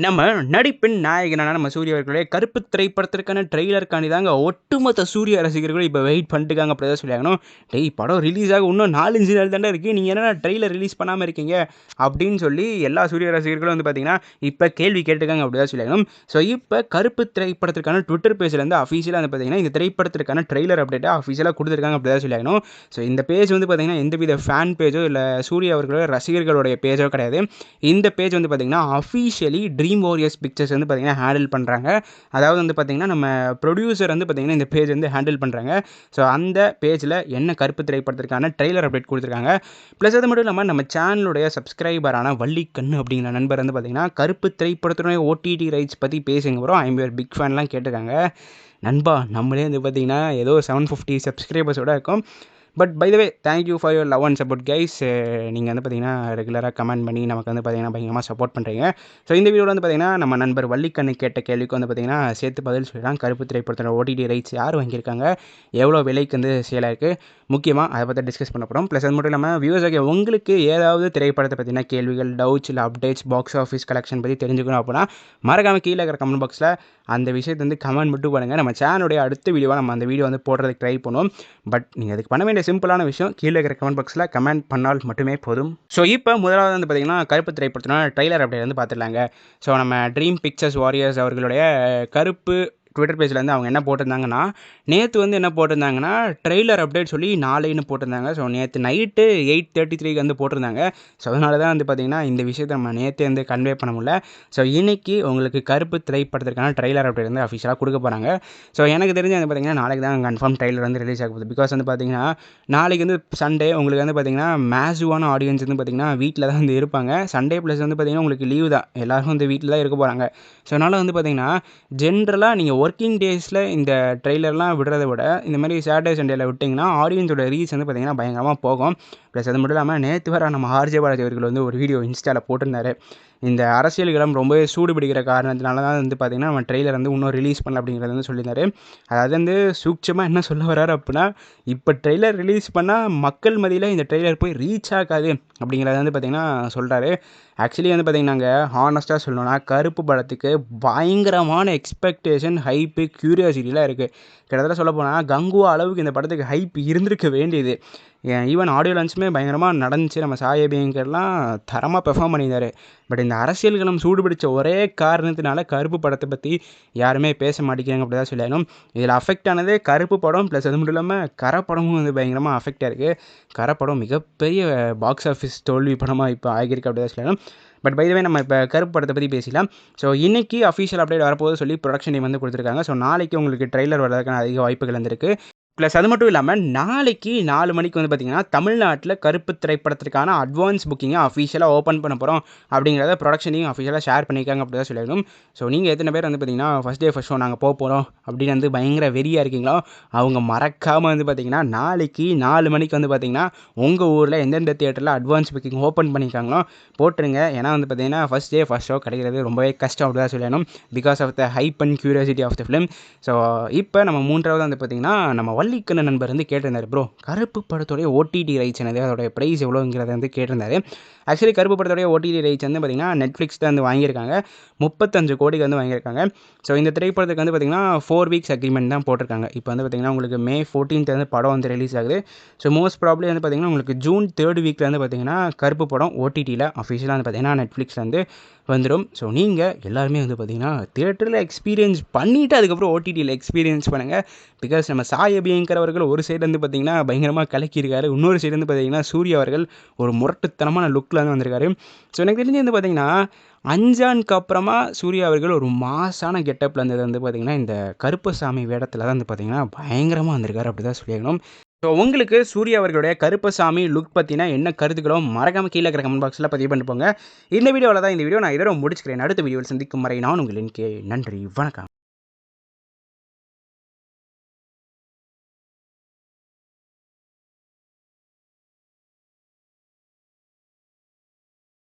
நம்ம நடிப்பின் நாயகனான நம்ம சூர்யா அவர்களுடைய கருப்பு திரைப்படத்திற்கான ட்ரெய்லருக்காண்டி தாங்க ஒட்டுமொத்த சூர்யா ரசிகர்களும் இப்போ வெயிட் பண்ணிட்டுருக்காங்க. அப்படி தான் சொல்லியாகணும். டேய் படம் ரிலீஸ் ஆக இன்னும் 4-5 நாள் தாண்டா இருக்குது, நீங்கள் என்னடா ட்ரெய்லர் ரிலீஸ் பண்ணாமல் இருக்கீங்க அப்படின்னு சொல்லி எல்லா சூர்யா ரசிகர்களும் வந்து பார்த்தீங்கன்னா இப்போ கேள்வி கேட்டுருக்காங்க. அப்படி தான் சொல்லியாகணும். ஸோ இப்போ கருப்பு திரைப்படத்திற்கான ட்விட்டர் பேஜ்லேருந்து அஃபீஷியலாக வந்து பார்த்தீங்கன்னா இந்த திரைப்படத்திற்கான ட்ரெய்லர் அப்டேட்டாக அஃபீஷியலாக கொடுத்துருக்காங்க. அப்படி தான் சொல்லியாகணும். ஸோ இந்த பேஜ் வந்து பார்த்தீங்கன்னா எந்தவித ஃபேன் பேஜோ இல்லை சூர்யா அவர்களோட ரசிகர்களுடைய பேஜோ கிடையாது. இந்த பேஜ் வந்து பார்த்தீங்கன்னா அஃபீஷியலி ட்ரீம் வாரியர்ஸ் பிக்சர்ஸ் வந்து பார்த்தீங்கன்னா ஹேண்டில் பண்ணுறாங்க. அதாவது வந்து பார்த்தீங்கன்னா நம்ம ப்ரொடியூசர் வந்து பார்த்தீங்கன்னா இந்த பேஜ் வந்து ஹேண்டில் பண்ணுறாங்க. ஸோ அந்த பேஜில் என்ன கருப்பு திரைப்படத்திற்கான ட்ரெய்லர் அப்டேட் கொடுத்துருக்காங்க. ப்ளஸ் அது மட்டும் இல்லாமல் நம்ம சேனலுடைய சப்ஸ்கிரைபரான வள்ளிக்கண்ணு அப்படிங்கிற நண்பர் வந்து பார்த்தீங்கன்னா கருப்பு திரைப்படத்துடைய ஓடிடி ரைட்ஸ் பற்றி பேசுங்க bro, I am your big ஃபேன்லாம் கேட்டிருக்காங்க. நண்பா நம்மளே வந்து பார்த்தீங்கன்னா ஏதோ 750 சப்ஸ்கிரைபர்ஸோட இருக்கும். But by the way thank you for your love and support guys. நீங்கள் வந்து பார்த்தீங்கன்னா ரெகுலராக கமெண்ட் பண்ணி நமக்கு வந்து பார்த்தீங்கன்னா பயங்கரமாக சப்போர்ட் பண்ணுறீங்க. ஸோ இந்த வீடியோவில் வந்து பார்த்தீங்கன்னா நம்ம நண்பர் வள்ளிக்கண்ணு கேட்ட கேள்விக்கு வந்து பார்த்தீங்கன்னா சேர்த்து பதில் சொல்லிடலாம். கருப்பு திரைப்படத்தோட ஓடிடி ரைட்ஸ் யார் வாங்கியிருக்காங்க, எவ்வளோ விலைக்கு வந்து சேலாக இருக்குது, முக்கியமாக அதை பற்றி டிஸ்கஸ் பண்ண போகிறோம். ப்ளஸ் அது மட்டும் இல்லாமல் வியூவர்ஸ் ஆகிய உங்களுக்கு ஏதாவது திரைப்படத்தை பற்றின கேள்விகள், டவுட்ஸ் இல்லை அப்டேட்ஸ், பாக்ஸ் ஆஃபீஸ் கலெக்ஷன் பற்றி தெரிஞ்சுக்கணும் அப்படின்னா மறக்காமல் கீழே இருக்கிற கமெண்ட் பாக்ஸில் அந்த விஷயத்தை வந்து கமெண்ட் மட்டும் பண்ணுங்கள். நம்ம சேனலுடைய அடுத்த வீடியோவாக நம்ம அந்த வீடியோ வந்து போடுறதுக்கு ட்ரை பண்ணுவோம். பட் நீங்கள் அதுக்கு பண்ண வேண்டிய சிம்பிளான விஷயம் கீழே இருக்கிற கமெண்ட் பாக்ஸில் கமெண்ட் பண்ணால் மட்டுமே போதும். ஸோ இப்போ முதலாவது வந்து பார்த்தீங்கன்னா கருப்பு திரைப்படத்தினோட ட்ரெய்லர் அப்டேட் வந்து பார்த்துடலாங்க. ஸோ நம்ம ட்ரீம் பிக்சர்ஸ் வாரியர்ஸ் அவர்களுடைய கருப்பு ட்விட்டர் பேஜில் வந்து அவங்க என்ன போட்டிருந்தாங்கன்னா, நேற்று வந்து என்ன போட்டிருந்தாங்கன்னா ட்ரெய்லர் அப்டேட் சொல்லி நாளைன்னு போட்டிருந்தாங்க. ஸோ நேற்று நைட்டு 8:33 வந்து போட்டிருந்தாங்க. ஸோ அதனால தான் வந்து பார்த்திங்கன்னா இந்த விஷயத்தை நம்ம நேற்று வந்து கன்வே பண்ண முடியல. ஸோ இன்றைக்கி உங்களுக்கு கருப்பு திரைப்படத்திற்கான ட்ரெய்லர் அப்டேட் வந்து அஃபிஷியலாக கொடுக்க போகிறாங்க. ஸோ எனக்கு தெரிஞ்சு வந்து பார்த்திங்கன்னா நாளைக்கு தான் கன்ஃபார்ம் ட்ரெய்லர் வந்து ரிலீஸ் ஆக போகுது. பிகாஸ் வந்து பார்த்திங்கன்னா நாளைக்கு வந்து சண்டே உங்களுக்கு வந்து பார்த்திங்கன்னா மேசிவான ஆடியன்ஸ் வந்து பார்த்திங்கன்னா வீட்டில் தான் வந்து இருப்பாங்க. சண்டே ப்ளஸ் வந்து பார்த்திங்கன்னா உங்களுக்கு லீவு தான், எல்லோரும் வந்து வீட்டில் தான் இருக்க போகிறாங்க. ஸோ அதனால் வந்து பார்த்திங்கன்னா ஜென்ரலாக நீங்கள் ஒர்க்கிங் டேஸில் இந்த ட்ரெய்லர்லாம் விடுறத விட இந்த மாதிரி சாட்டர்டே சண்டேல விட்டிங்கன்னா ஆடியன்ஸோட ரீச் வந்து பார்த்திங்கன்னா பயங்கரமாக போகும். ப்ளஸ் அது மட்டும் இல்லாமல் நேற்று வர நம்ம ஆர்ஜே பாலாஜி அவர்கள் வந்து ஒரு வீடியோ இன்ஸ்டாவில் போட்டிருந்தாரு. இந்த அரசியல் களம் ரொம்பவே சூடு பிடிக்கிற காரணத்தினால தான் வந்து பார்த்திங்கன்னா நம்ம ட்ரெய்லர் வந்து இன்னும் ரிலீஸ் பண்ணல அப்படிங்கிறத வந்து சொல்லியிருந்தாரு. அதாவது வந்து சூட்சமாக என்ன சொல்ல வர்றாரு அப்படின்னா, இப்போ ட்ரெய்லர் ரிலீஸ் பண்ணால் மக்கள் மத்தியில் இந்த ட்ரெய்லர் போய் ரீச் ஆகாது அப்படிங்கிறத வந்து பார்த்திங்கன்னா சொல்கிறாரு. ஆக்சுவலி வந்து பார்த்திங்கன்னாங்க ஹானஸ்ட்டாக சொல்லணும்னா கருப்பு படத்துக்கு பயங்கரமான எக்ஸ்பெக்டேஷன், ஹைப்பு, க்யூரியாசிட்டிலாம் இருக்குது. கிட்டத்தட்ட சொல்லப்போனால் கங்குவா அளவுக்கு இந்த படத்துக்கு ஹைப் இருந்திருக்க வேண்டியது. ஈவன் ஆடியோ லான்ச்சுமே பயங்கரமாக நடந்துச்சு. நம்ம சாய் அபியங்கர்லாம் தரமாக பெர்ஃபார்ம் பண்ணியிருந்தார். பட் இந்த அரசியல் களம் சூடு பிடிச்ச ஒரே காரணத்தினால கருப்பு படத்தை பற்றி யாருமே பேச மாட்டேங்கிறாங்க அப்படி தான் சொல்லணும். இதில் அஃபெக்ட் ஆனதே கருப்பு படம் ப்ளஸ் அது மட்டும் இல்லாமல் கரை படமும் வந்து பயங்கரமாக அஃபெக்டாக இருக்குது. கரை படம் மிகப்பெரிய பாக்ஸ் ஆஃபீஸ் தோல்வி படமாக இப்போ ஆகியிருக்கு அப்படி தான் சொல்லணும். பட் பை த வே நம்ம இப்போ கருப்பு படத்தை பற்றி பேசிக்கலாம். ஸோ இன்றைக்கி அஃபீஷியல் அப்டேட் வரப்போது சொல்லி ப்ரொடக்ஷன் டீம் வந்து கொடுத்துருக்காங்க. ஸோ நாளைக்கு உங்களுக்கு ட்ரெய்லர் வரதுக்கான அதிக வாய்ப்புகள் வந்திருக்கு. ப்ளஸ் அது மட்டும் இல்லாமல் நாளைக்கு 4 மணிக்கு வந்து பார்த்திங்கன்னா தமிழ்நாட்டில் கருப்பு திரைப்படத்திற்கான அட்வான்ஸ் புக்கிங்கை அஃபிஷியலாக ஓப்பன் பண்ண போகிறோம் அப்படிங்கிறத ப்ரொடக்ஷனையும் அஃபிஷியலாக ஷேர் பண்ணியிருக்காங்க அப்படி தான் சொல்லணும். ஸோ நீங்கள் எத்தனை பேர் வந்து பார்த்திங்கன்னா ஃபஸ்ட் டே ஃபஸ்ட் ஷோ நாங்கள் போகிறோம் அப்படின்னு வந்து பயங்கர வெறியாக இருக்கீங்களோ அவங்க மறக்காமல் வந்து பார்த்திங்கன்னா நாளைக்கு 4 மணிக்கு வந்து பார்த்திங்கன்னா உங்கள் ஊரில் எந்தெந்த தியேட்டரில் அட்வான்ஸ் புக்கிங் ஓப்பன் பண்ணியிருக்காங்களோ போட்டுருங்க. ஏன்னா வந்து பார்த்திங்கன்னா ஃபஸ்ட் டே ஃபஸ்ட் ஷோ கிடைக்கிறது ரொம்பவே கஷ்டம் அப்படி தான் சொல்லணும். Because of the hype and curiosity of the film. So இப்போ நம்ம மூன்றாவது வந்து பார்த்திங்கன்னா நம்ம வள்ளிக்கண்ண நண்பர் வந்து கேட்டிருந்தார், ப்ரோ கருப்பு படத்தோடைய ஓடிடி ரைட்ஸ் என்னது, அதோடைய ப்ரைஸ் எவ்வளோங்கிறத வந்து கேட்டிருந்தாரு. ஆக்சுவலி கருப்பு படத்தோடைய ஓடிடி ரைட்ஸ் வந்து பார்த்திங்கன்னா நெட்ஃப்ளிக்ஸ் தான் வந்து வாங்கியிருக்காங்க. 35 கோடிக்கு வந்து வாங்கியிருக்காங்க. ஸோ இந்த திரைப்படத்துக்கு வந்து பார்த்திங்கன்னா 4 வீக்ஸ் அக்ரிமெண்ட் தான் போட்டிருக்காங்க. இப்போ வந்து பார்த்திங்கன்னா உங்களுக்கு May 14th வந்து படம் வந்து ரிலீஸ் ஆகுது. ஸோ மோஸ்ட் ப்ராப்ளி வந்து பார்த்திங்கன்னா உங்களுக்கு June 3rd வீக்கில் வந்து பார்த்திங்கன்னா கருப்பு படம் ஓடிடியில் அஃபிஷியலாக வந்து பார்த்திங்கன்னா நெட்ஃப்ளிக்ஸ் வந்து வந்துடும். ஸோ நீங்கள் எல்லாருமே வந்து பார்த்திங்கன்னா தியேட்டரில் எக்ஸ்பீரியன்ஸ் பண்ணிவிட்டு அதுக்கப்புறம் ஓடிடியில் எக்ஸ்பீரியன்ஸ் பண்ணுங்கள். பிகாஸ் நம்ம சாய் அபியங்கர் அவர்கள் ஒரு சைடு வந்து பார்த்திங்கன்னா பயங்கரமாக கலக்கியிருக்காரு, இன்னொரு சைடு வந்து பார்த்திங்கன்னா சூர்யா அவர்கள் ஒரு முரட்டுத்தனமான லுக்கில் வந்து வந்திருக்காரு. ஸோ எனக்கு தெரிஞ்சு வந்து பார்த்திங்கன்னா அஞ்சானுக்கு அப்புறமா சூர்யா அவர்கள் ஒரு மாசான கெட்டப்பில் இருந்தது வந்து பார்த்திங்கன்னா இந்த கருப்பசாமி வேடத்தில் தான் வந்து பார்த்திங்கன்னா பயங்கரமாக வந்திருக்காரு அப்படி தான் சொல்லியிருக்கணும். ஸோ உங்களுக்கு சூர்யா அவர்களுடைய கருப்பசாமி லுக் பற்றினா என்ன கருத்துக்களோ மறக்காமல் கீழே இருக்கிற கமெண்ட் பாக்ஸில் பதிவு பண்ணிட்டு போங்க. இந்த வீடியோவில் தான் இந்த வீடியோ நான் இதோட முடிச்சுக்கிறேன். அடுத்த வீடியோவில் சந்திக்கும் வரை நான் உங்களின் நன்றி, வணக்கம்.